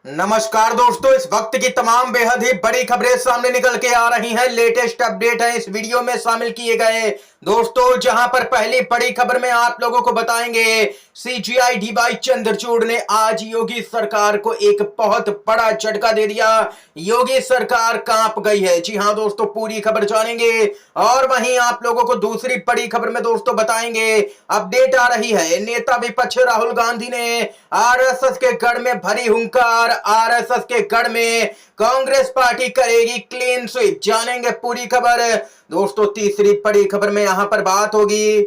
नमस्कार दोस्तों, इस वक्त की तमाम बेहद ही बड़ी खबरें सामने निकल के आ रही हैं। लेटेस्ट अपडेट है इस वीडियो में शामिल किए गए दोस्तों, जहां पर पहली बड़ी खबर में आप लोगों को बताएंगे सीजीआई डी वाई चंद्रचूड़ ने आज योगी सरकार को एक बहुत बड़ा झटका दे दिया। योगी सरकार कांप गई है। जी हां दोस्तों, पूरी खबर जानेंगे। और वहीं आप लोगों को दूसरी बड़ी खबर में दोस्तों बताएंगे, अपडेट आ रही है, नेता विपक्ष राहुल गांधी ने आरएसएस के गढ़ में भरी हुंकार। आरएसएस के गढ़ में कांग्रेस पार्टी करेगी क्लीन स्वीप। जानेंगे पूरी खबर दोस्तों। तीसरी बड़ी खबर में यहां पर बात होगी,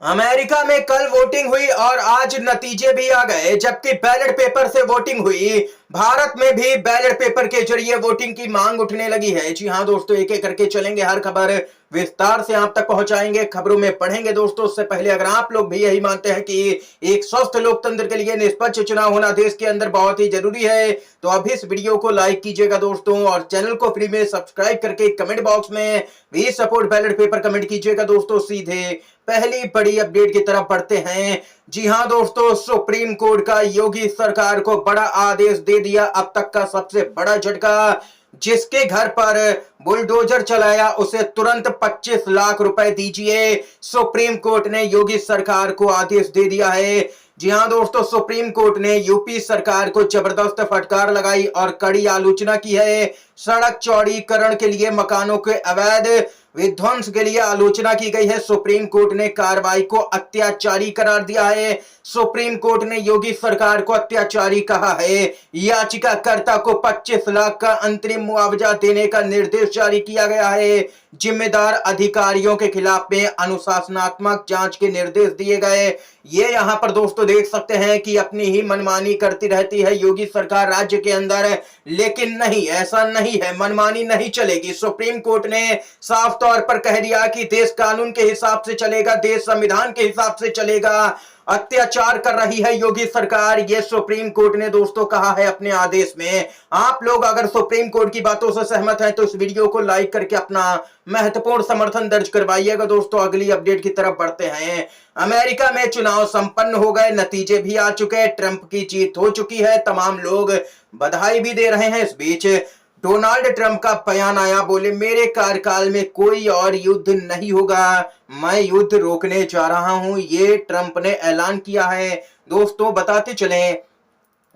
अमेरिका में कल वोटिंग हुई और आज नतीजे भी आ गए। जबकि बैलेट पेपर से वोटिंग हुई, भारत में भी बैलेट पेपर के जरिए वोटिंग की मांग उठने लगी है। जी हां दोस्तों, एक एक करके चलेंगे, हर खबर विस्तार से आप तक पहुंचाएंगे, खबरों में पढ़ेंगे दोस्तों। उससे पहले अगर आप लोग भी यही मानते हैं कि एक स्वस्थ लोकतंत्र के लिए निष्पक्ष चुनाव होना देश के अंदर बहुत ही जरूरी है, तो अभी इस वीडियो को लाइक कीजिएगा दोस्तों, और चैनल को फ्री में सब्सक्राइब करके कमेंट बॉक्स में भी सपोर्ट बैलेट पेपर कमेंट कीजिएगा दोस्तों। सीधे पहली बड़ी अपडेट की तरफ बढ़ते हैं। जी हां दोस्तों, सुप्रीम कोर्ट का योगी सरकार को बड़ा आदेश दे दिया। अब तक का सबसे बड़ा झटका, जिसके घर पर बुलडोजर चलाया उसे तुरंत 25 लाख रुपए दीजिए। सुप्रीम कोर्ट ने योगी सरकार को आदेश दे दिया है। जी हां दोस्तों, सुप्रीम कोर्ट ने यूपी सरकार को जबरदस्त फटकार लगाई और कड़ी आलोचना की है। सड़क चौड़ीकरण के लिए, मकानों के अवैध विध्वंस के लिए आलोचना की गई है। सुप्रीम कोर्ट ने कार्रवाई को अत्याचारी करार दिया है। सुप्रीम कोर्ट ने योगी सरकार को अत्याचारी कहा है। याचिकाकर्ता को 25 लाख का अंतरिम मुआवजा देने का निर्देश जारी किया गया है। जिम्मेदार अधिकारियों के खिलाफ में अनुशासनात्मक जांच के निर्देश दिए गए। ये यहां पर दोस्तों देख सकते हैं कि अपनी ही मनमानी करती रहती है योगी सरकार राज्य के अंदर, लेकिन नहीं, ऐसा नहीं है, मनमानी नहीं चलेगी। सुप्रीम कोर्ट ने साफ तौर पर कह दिया कि देश कानून के हिसाब से चलेगा, देश संविधान के हिसाब से चलेगा। अत्याचार कर रही है योगी सरकार, ये सुप्रीम कोर्ट ने दोस्तों कहा है अपने आदेश में। आप लोग अगर सुप्रीम कोर्ट की बातों से सहमत हैं तो इस वीडियो को लाइक करके अपना महत्वपूर्ण समर्थन दर्ज करवाइएगा दोस्तों। अगली अपडेट की तरफ बढ़ते हैं। अमेरिका में चुनाव संपन्न हो गए, नतीजे भी आ चुके हैं, ट्रंप की जीत हो चुकी है, तमाम लोग बधाई भी दे रहे हैं। इस बीच डोनाल्ड ट्रंप का बयान आया, बोले मेरे कार्यकाल में कोई और युद्ध नहीं होगा, मैं युद्ध रोकने जा रहा हूं, ये ट्रंप ने ऐलान किया है। दोस्तों बताते चलें,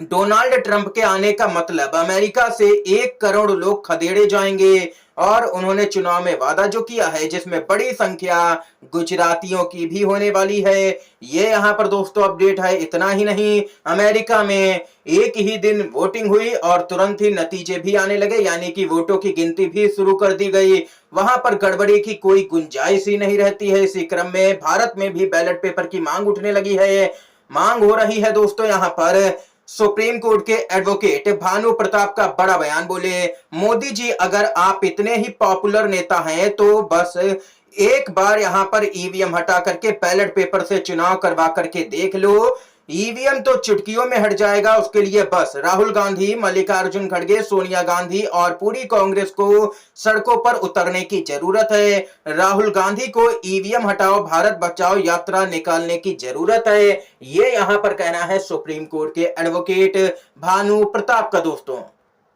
डोनाल्ड ट्रंप के आने का मतलब अमेरिका से 1 करोड़ लोग खदेड़े जाएंगे। और उन्होंने चुनाव में वादा जो किया है, जिसमें बड़ी संख्या गुजरातियों की भी होने वाली है। ये यहां पर दोस्तों अपडेट है। इतना ही नहीं, अमेरिका में एक ही दिन वोटिंग हुई और तुरंत ही नतीजे भी आने लगे, यानी कि वोटों की गिनती भी शुरू कर दी गई। वहां पर गड़बड़ी की कोई गुंजाइश ही नहीं रहती है। इसी क्रम में भारत में भी बैलेट पेपर की मांग उठने लगी है। मांग हो रही है दोस्तों। यहां पर सुप्रीम कोर्ट के एडवोकेट भानु प्रताप का बड़ा बयान, बोले मोदी जी अगर आप इतने ही पॉपुलर नेता हैं तो बस एक बार यहां पर ईवीएम हटा करके बैलेट पेपर से चुनाव करवा करके देख लो, ईवीएम तो चुटकियों में हट जाएगा। उसके लिए बस राहुल गांधी, मल्लिकार्जुन खड़गे, सोनिया गांधी और पूरी कांग्रेस को सड़कों पर उतरने की जरूरत है। राहुल गांधी को ईवीएम हटाओ, भारत बचाओ यात्रा निकालने की जरूरत है। ये यहां पर कहना है सुप्रीम कोर्ट के एडवोकेट भानु प्रताप का दोस्तों।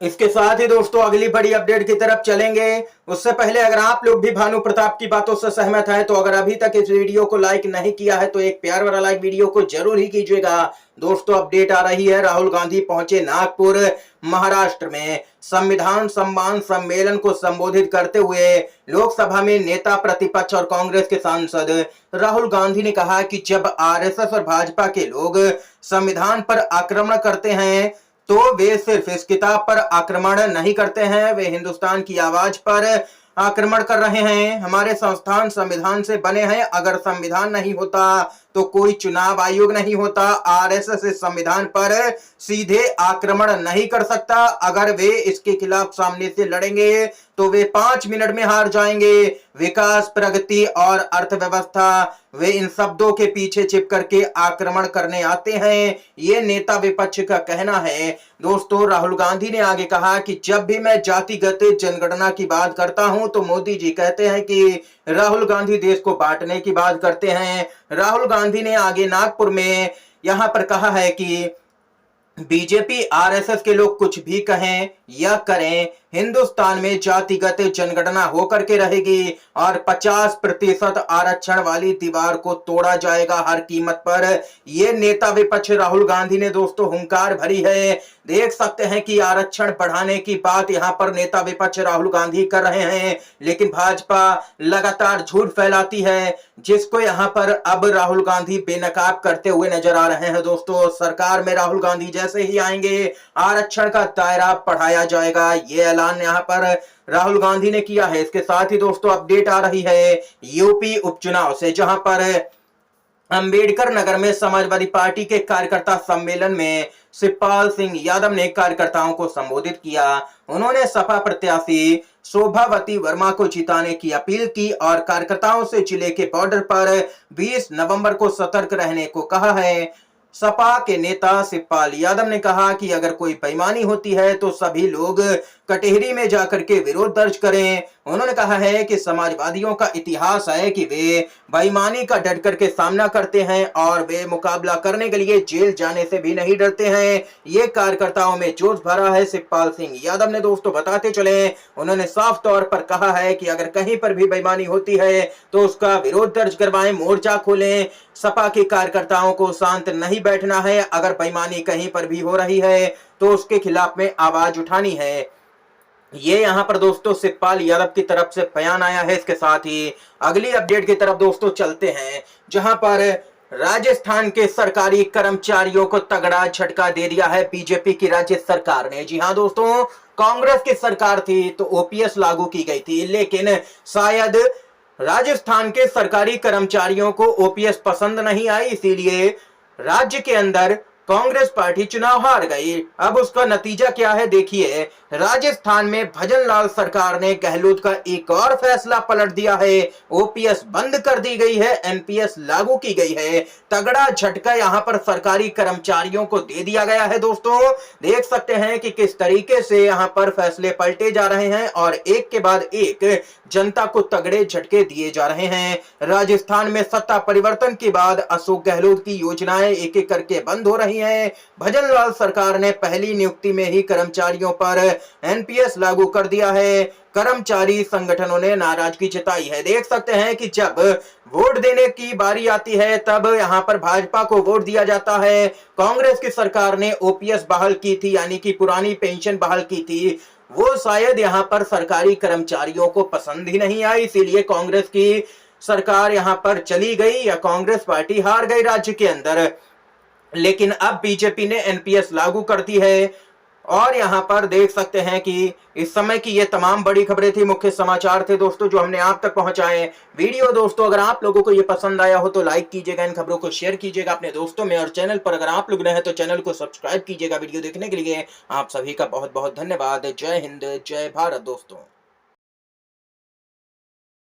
इसके साथ ही दोस्तों अगली बड़ी अपडेट की तरफ चलेंगे। उससे पहले अगर आप लोग भी भानु प्रताप की बातों से सहमत हैं तो अगर अभी तक इस वीडियो को लाइक नहीं किया है तो एक प्यार वाला लाइक वीडियो को जरूर ही कीजिएगा दोस्तों। अपडेट आ रही है, राहुल गांधी पहुंचे नागपुर महाराष्ट्र में। संविधान सम्मान सम्मेलन को संबोधित करते हुए लोकसभा में नेता प्रतिपक्ष और कांग्रेस के सांसद राहुल गांधी ने कहा कि जब आरएसएस और भाजपा के लोग संविधान पर आक्रमण करते हैं तो वे सिर्फ इस किताब पर आक्रमण नहीं करते हैं, वे हिंदुस्तान की आवाज पर आक्रमण कर रहे हैं। हमारे संस्थान संविधान से बने हैं, अगर संविधान नहीं होता तो कोई चुनाव आयोग नहीं होता। आरएसएस इस संविधान पर सीधे आक्रमण नहीं कर सकता। अगर वे इसके खिलाफ सामने से लड़ेंगे तो वे 5 मिनट में हार जाएंगे। विकास, प्रगति और अर्थव्यवस्था, वे इन शब्दों के पीछे छिप करके आक्रमण करने आते हैं, ये नेता विपक्ष का कहना है दोस्तों। राहुल गांधी ने आगे कहा कि जब भी मैं जातिगत जनगणना की बात करता हूं तो मोदी जी कहते हैं कि राहुल गांधी देश को बांटने की बात करते हैं। राहुल गांधी ने आगे नागपुर में यहां पर कहा है कि बीजेपी आरएसएस के लोग कुछ भी कहें या करें, हिंदुस्तान में जातिगत जनगणना होकर के रहेगी और 50% आरक्षण वाली दीवार को तोड़ा जाएगा हर कीमत पर। यह नेता विपक्ष राहुल गांधी ने दोस्तों हुंकार भरी है। देख सकते हैं कि आरक्षण बढ़ाने की बात यहां पर नेता विपक्ष राहुल गांधी कर रहे हैं, लेकिन भाजपा लगातार झूठ फैलाती है, जिसको यहां पर अब राहुल गांधी बेनकाब करते हुए नजर आ रहे हैं। दोस्तों सरकार में राहुल गांधी जैसे ही आएंगे, आरक्षण का दायरा बढ़ाया जाएगा, ये ऐलान यहां पर राहुल गांधी ने किया है। इसके साथ ही दोस्तों अपडेट आ रही है यूपी उपचुनाव से, जहां पर अंबेडकर नगर में समाजवादी पार्टी के कार्यकर्ता सम्मेलन में शिवपाल सिंह यादव ने कार्यकर्ताओं को संबोधित किया। उन्होंने सपा प्रत्याशी शोभावती वर्मा को जिताने की अपील की और कार्यकर्ताओं से जिले के बॉर्डर पर 20 नवंबर को सतर्क रहने को कहा है। सपा के नेता शिवपाल यादव ने कहा कि अगर कोई बेईमानी होती है तो सभी लोग कटहरी में जाकर के विरोध दर्ज करें। उन्होंने कहा है कि समाजवादियों का इतिहास है कि वे बेईमानी का डट करके सामना करते हैं और वे मुकाबला करने के लिए जेल जाने से भी नहीं डरते हैं। ये कार्यकर्ताओं में जोश भरा है। शिवपाल सिंह यादव ने दोस्तों बताते चले, उन्होंने साफ तौर पर कहा है कि अगर कहीं पर भी बेईमानी होती है तो उसका विरोध दर्ज करवाएं, मोर्चा खोलें। सपा के कार्यकर्ताओं को शांत नहीं बैठना है। अगर बेईमानी कहीं पर भी हो रही है तो उसके खिलाफ में आवाज उठानी है। ये यहां पर दोस्तों शिवपाल यादव की तरफ से बयान आया है। इसके साथ ही अगली अपडेट की तरफ दोस्तों चलते हैं, जहां पर राजस्थान के सरकारी कर्मचारियों को तगड़ा झटका दे दिया है बीजेपी की राज्य सरकार ने। जी हां दोस्तों, कांग्रेस की सरकार थी तो ओपीएस लागू की गई थी, लेकिन शायद राजस्थान के सरकारी कर्मचारियों को ओपीएस पसंद नहीं आई, इसीलिए राज्य के अंदर कांग्रेस पार्टी चुनाव हार गई। अब उसका नतीजा क्या है देखिए, राजस्थान में भजन लाल सरकार ने गहलोत का एक और फैसला पलट दिया है। ओपीएस बंद कर दी गई है, एनपीएस लागू की गई है। तगड़ा झटका यहां पर सरकारी कर्मचारियों को दे दिया गया है। दोस्तों देख सकते हैं कि किस तरीके से यहां पर फैसले पलटे जा रहे हैं और एक के बाद एक जनता को तगड़े झटके दिए जा रहे हैं। राजस्थान में सत्ता परिवर्तन के बाद अशोक गहलोत की योजनाएं एक एक करके बंद हो रही हैं। भजन लाल सरकार ने पहली नियुक्ति में ही कर्मचारियों पर एनपीएस लागू कर दिया है। कर्मचारी संगठनों ने नाराजगी जताई है। देख सकते हैं कि जब वोट देने की बारी आती है तब यहां पर भाजपा को वोट दिया जाता है। कांग्रेस की सरकार ने ओपीएस बहाल की थी, यानी कि पुरानी पेंशन बहाल की थी, वो शायद यहां पर सरकारी कर्मचारियों को पसंद ही नहीं आई, इसीलिए कांग्रेस की सरकार यहां पर चली गई या कांग्रेस पार्टी हार गई राज्य के अंदर। लेकिन अब बीजेपी ने एनपीएस लागू कर दी है और यहां पर देख सकते हैं कि इस समय की ये तमाम बड़ी खबरें थी, मुख्य समाचार थे दोस्तों जो हमने आप तक पहुंचाए। वीडियो दोस्तों अगर आप लोगों को ये पसंद आया हो तो लाइक कीजिएगा, इन खबरों को शेयर कीजिएगा अपने दोस्तों में, और चैनल पर अगर आप लोग नए हैं तो चैनल को सब्सक्राइब कीजिएगा। वीडियो देखने के लिए आप सभी का बहुत बहुत धन्यवाद। जय हिंद, जय भारत दोस्तों।